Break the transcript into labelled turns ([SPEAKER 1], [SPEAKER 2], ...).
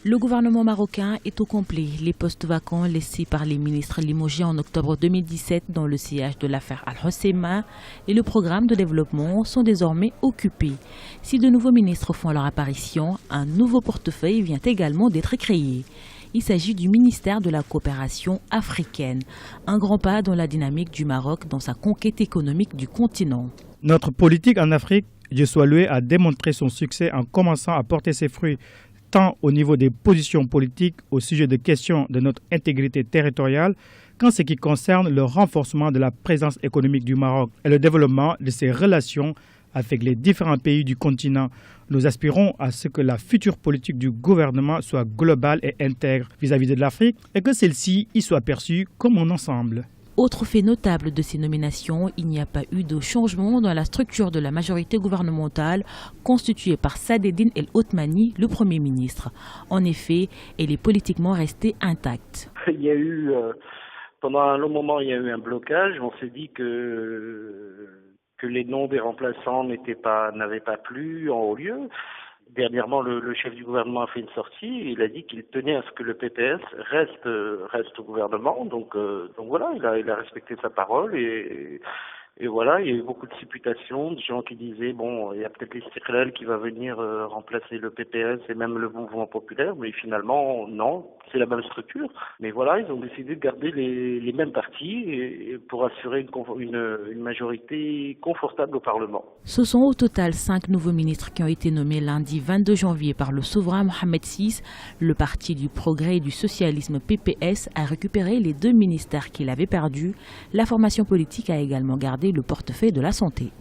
[SPEAKER 1] Le gouvernement marocain est au complet. Les postes vacants laissés par les ministres limogés en octobre 2017 dans le sillage de l'affaire Al-Hoceima et le programme de développement sont désormais occupés. Si de nouveaux ministres font leur apparition, un nouveau portefeuille vient également d'être créé. Il s'agit du ministère de la coopération africaine, un grand pas dans la dynamique du Maroc dans sa conquête économique du continent.
[SPEAKER 2] Notre politique en Afrique, Dieu soit loué, a démontré son succès en commençant à porter ses fruits, tant au niveau des positions politiques au sujet de questions de notre intégrité territoriale qu'en ce qui concerne le renforcement de la présence économique du Maroc et le développement de ses relations avec les différents pays du continent. Nous aspirons à ce que la future politique du gouvernement soit globale et intègre vis-à-vis de l'Afrique et que celle-ci y soit perçue comme un ensemble.
[SPEAKER 1] Autre fait notable de ces nominations, il n'y a pas eu de changement dans la structure de la majorité gouvernementale constituée par Saadetdine El Othmani, le Premier ministre. En effet, elle est politiquement restée intacte.
[SPEAKER 3] Il y a eu, pendant un long moment, il y a eu un blocage. On s'est dit que les noms des remplaçants n'avaient pas plu en haut lieu. Dernièrement, le chef du gouvernement a fait une sortie. Il a dit qu'il tenait à ce que le PPS reste au gouvernement. Donc voilà, il a respecté sa parole et voilà, il y a eu beaucoup de supputations, de gens qui disaient bon, il y a peut-être l'Istiqlal qui va venir remplacer le PPS et même le mouvement populaire, mais finalement non, c'est la même structure. Mais voilà, ils ont décidé de garder les mêmes partis et pour assurer une majorité confortable au Parlement.
[SPEAKER 1] Ce sont au total 5 nouveaux ministres qui ont été nommés lundi 22 janvier par le souverain Mohamed VI. Le Parti du Progrès et du Socialisme PPS a récupéré les 2 ministères qu'il avait perdus. La formation politique a également gardé le portefeuille de la santé.